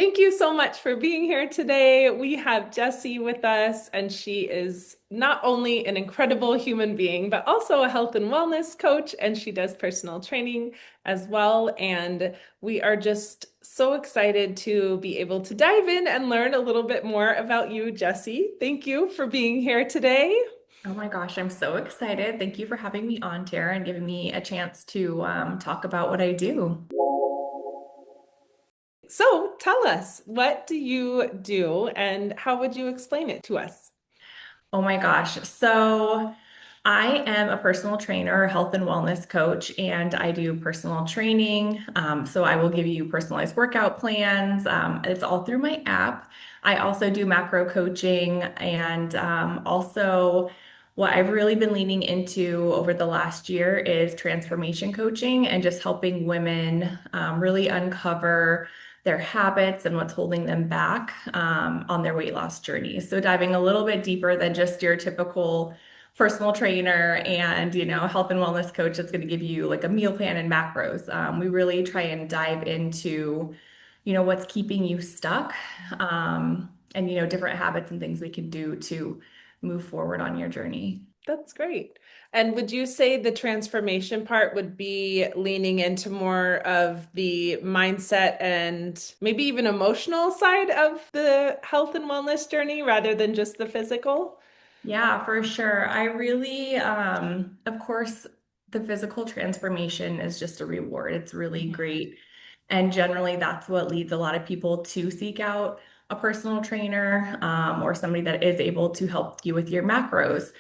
Thank you so much for being here today. We have Jessi with us, and she is not only an incredible human being, but also a health and wellness coach, and she does personal training as well. And we are just so excited to be able to dive in and learn a little bit more about you, Jessi. Thank you for being here today. Oh my gosh, I'm so excited. Thank you for having me on, Tara, and giving me a chance to talk about what I do. So tell us, what do you do, and how would you explain it to us? Oh my gosh. So I am a personal trainer, health and wellness coach, and I do personal training. So I will give you personalized workout plans. It's all through my app. I also do macro coaching and also what I've really been leaning into over the last year is transformation coaching and just helping women really uncover their habits and what's holding them back on their weight loss journey. So diving a little bit deeper than just your typical personal trainer and health and wellness coach that's going to give you like a meal plan and macros. We really try and dive into what's keeping you stuck, and different habits and things we can do to move forward on your journey. That's great. And would you say the transformation part would be leaning into more of the mindset and maybe even emotional side of the health and wellness journey rather than just the physical? Yeah, for sure. I really, of course, the physical transformation is just a reward. It's really Mhm. great. And generally, that's what leads a lot of people to seek out a personal trainer, or somebody that is able to help you with your macros.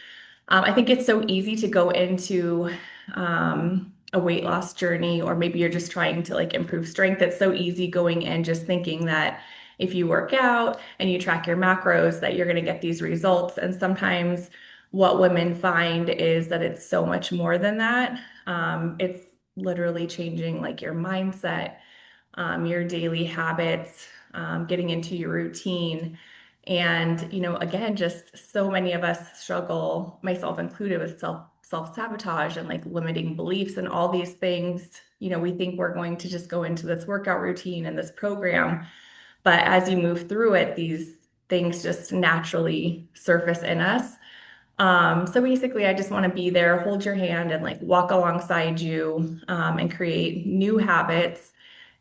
I think it's so easy to go into a weight loss journey, or maybe you're just trying to like improve strength. It's so easy going in just thinking that if you work out and you track your macros, that you're going to get these results. And sometimes what women find is that it's so much more than that. It's literally changing like your mindset, your daily habits, getting into your routine. And, again, just so many of us struggle, myself included, with self-sabotage and like limiting beliefs and all these things. We think we're going to just go into this workout routine and this program, but as you move through it, these things just naturally surface in us. So basically, I just want to be there, hold your hand, and like walk alongside you, and create new habits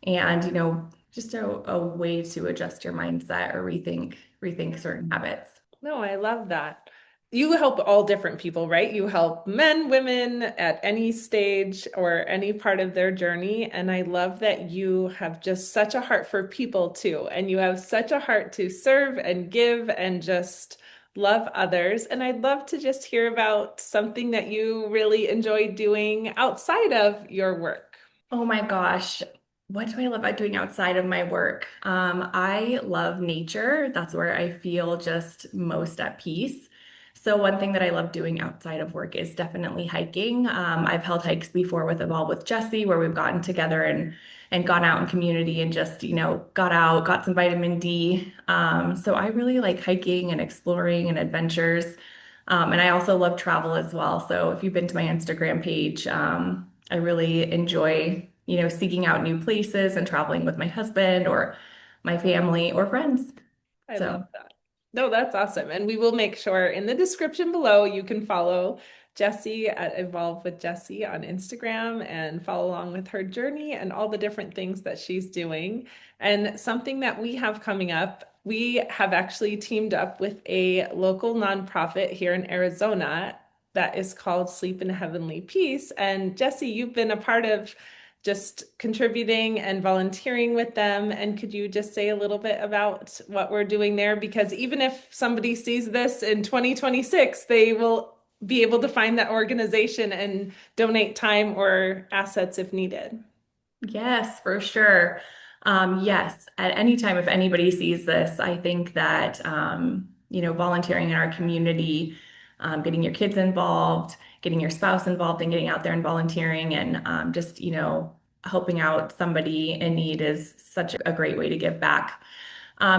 and, just a way to adjust your mindset or rethink certain habits. No, I love that. You help all different people, right? You help men, women at any stage or any part of their journey. And I love that you have just such a heart for people too. And you have such a heart to serve and give and just love others. And I'd love to just hear about something that you really enjoy doing outside of your work. Oh my gosh. What do I love about doing outside of my work? I love nature. That's where I feel just most at peace. So one thing that I love doing outside of work is definitely hiking. I've held hikes before with Evolve with Jessi, where we've gotten together and gone out in community and just, got out, got some vitamin D. So I really like hiking and exploring and adventures. And I also love travel as well. So if you've been to my Instagram page, I really enjoy, seeking out new places and traveling with my husband or my family or friends. I love So, that. No, that's awesome. And we will make sure in the description below you can follow Jessi at Evolve with Jessi on Instagram and follow along with her journey and all the different things that she's doing. And something that we have coming up, we have actually teamed up with a local nonprofit here in Arizona that is called Sleep in Heavenly Peace. And Jessi, you've been a part of just contributing and volunteering with them. And could you just say a little bit about what we're doing there? Because even if somebody sees this in 2026, they will be able to find that organization and donate time or assets if needed. yes, for sure. Yes, at any time, if anybody sees this, I think that, volunteering in our community, getting your kids involved, getting your spouse involved, and getting out there and volunteering and just, helping out somebody in need is such a great way to give back.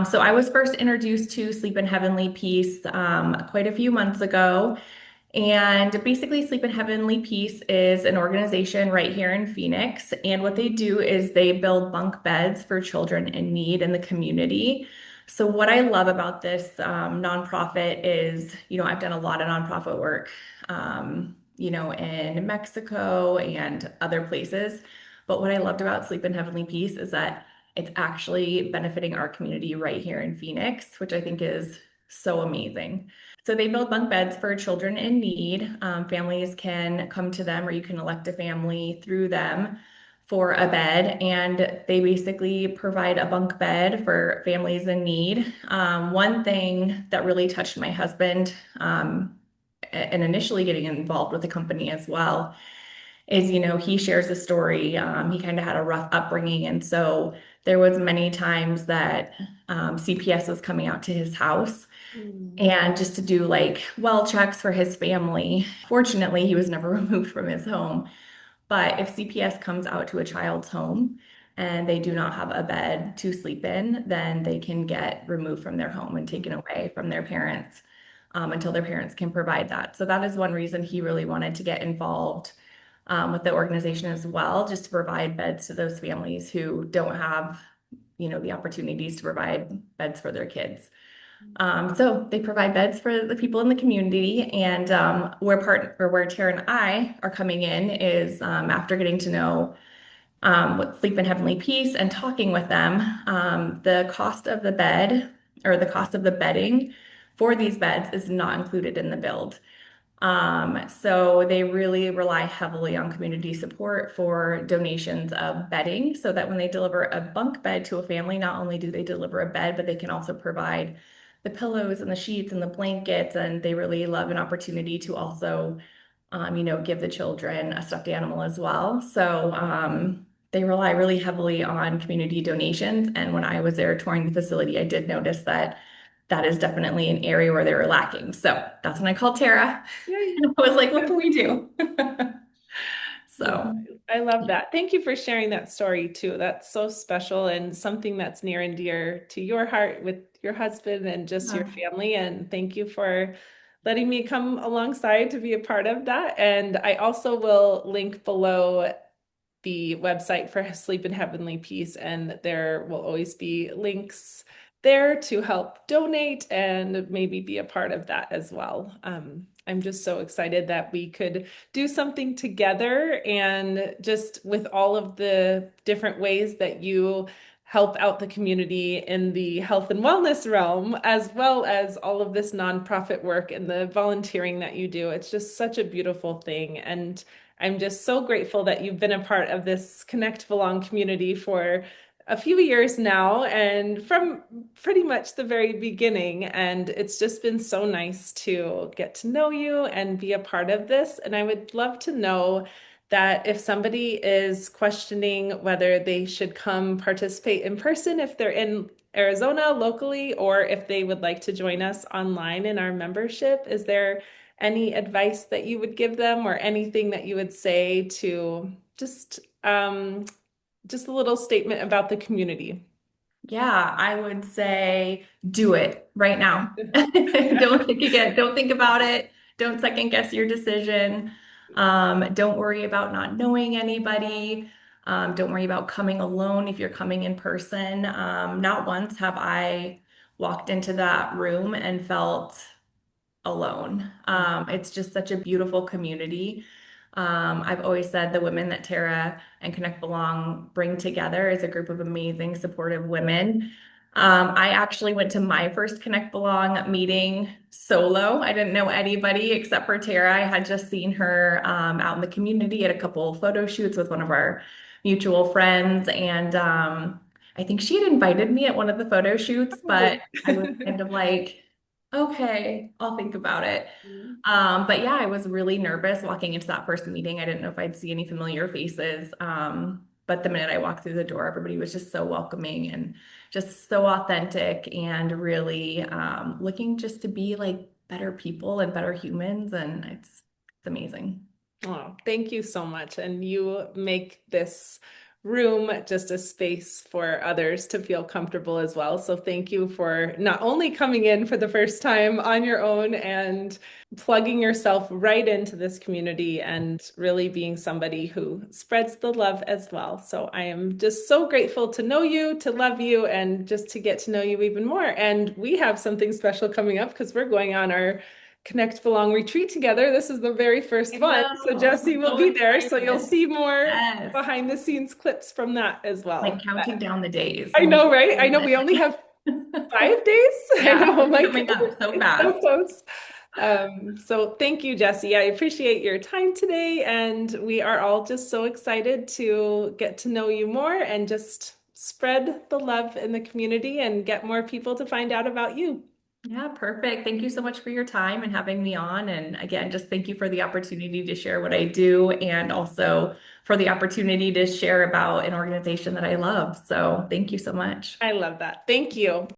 So I was first introduced to Sleep in Heavenly Peace quite a few months ago. And basically, Sleep in Heavenly Peace is an organization right here in Phoenix. And what they do is they build bunk beds for children in need in the community. So, what I love about this nonprofit is, I've done a lot of nonprofit work, in Mexico and other places. But what I loved about Sleep in Heavenly Peace is that it's actually benefiting our community right here in Phoenix, which I think is so amazing. So they build bunk beds for children in need. Families can come to them, or you can elect a family through them for a bed, and they basically provide a bunk bed for families in need. One thing that really touched my husband, and initially getting involved with the company as well, is he shares a story. He kind of had a rough upbringing, and so there was many times that CPS was coming out to his house Mm. and just to do like well checks for his family. Fortunately, he was never removed from his home. But if CPS comes out to a child's home and they do not have a bed to sleep in, then they can get removed from their home and taken away from their parents until their parents can provide that. So that is one reason he really wanted to get involved with the organization as well, just to provide beds to those families who don't have, the opportunities to provide beds for their kids. So they provide beds for the people in the community, and where Tara and I are coming in is after getting to know what Sleep in Heavenly Peace and talking with them, the cost of the bed or the cost of the bedding for these beds is not included in the build. So they really rely heavily on community support for donations of bedding so that when they deliver a bunk bed to a family, not only do they deliver a bed, but they can also provide the pillows and the sheets and the blankets. And they really love an opportunity to also, give the children a stuffed animal as well. So, they rely really heavily on community donations. And when I was there touring the facility, I did notice that that is definitely an area where they were lacking. So that's when I called Tara. Yay. I was like, what can we do? No, So, I love that. Thank you for sharing that story too. That's so special and something that's near and dear to your heart with your husband and just your yeah. family. And thank you for letting me come alongside to be a part of that. And I also will link below the website for Sleep in Heavenly Peace, and there will always be links there to help donate and maybe be a part of that as well. I'm just so excited that we could do something together and just with all of the different ways that you help out the community in the health and wellness realm, as well as all of this nonprofit work and the volunteering that you do. It's just such a beautiful thing. And I'm just so grateful that you've been a part of this Connect Belong community for a few years now and from pretty much the very beginning. And it's just been so nice to get to know you and be a part of this. And I would love to know that if somebody is questioning whether they should come participate in person, if they're in Arizona locally, or if they would like to join us online in our membership, is there any advice that you would give them or anything that you would say to just a little statement about the community? Yeah, I would say do it right now. Don't think again. Don't think about it. Don't second guess your decision. Don't worry about not knowing anybody. Don't worry about coming alone if you're coming in person. Not once have I walked into that room and felt alone. It's just such a beautiful community. I've always said the women that Tara and Connect Belong bring together is a group of amazing, supportive women. I actually went to my first Connect Belong meeting solo. I didn't know anybody except for Tara. I had just seen her out in the community at a couple photo shoots with one of our mutual friends. And I think she had invited me at one of the photo shoots, but Oh. I was kind of like, okay, I'll think about it. But yeah, I was really nervous walking into that first meeting. I didn't know if I'd see any familiar faces. But the minute I walked through the door, everybody was just so welcoming and just so authentic and really looking just to be like better people and better humans. And it's amazing. Oh, thank you so much. And you make this room, just a space for others to feel comfortable as well. So thank you for not only coming in for the first time on your own and plugging yourself right into this community and really being somebody who spreads the love as well. So I am just so grateful to know you, to love you, and just to get to know you even more. And we have something special coming up because we're going on our Connect Belong retreat together. This is the very first I one. know. So Jessi I'm will so be there. So you'll excited. see more Yes. behind the scenes clips from that as Like well. counting down the days. I I'm know, right? I know we only excited. have 5 days. I Yeah, know, it's like coming up so it's so fast. close. So thank you, Jessi. I appreciate your time today, and we are all just so excited to get to know you more and just spread the love in the community and get more people to find out about you. Yeah, perfect. Thank you so much for your time and having me on. And again, just thank you for the opportunity to share what I do and also for the opportunity to share about an organization that I love. So thank you so much. I love that. Thank you.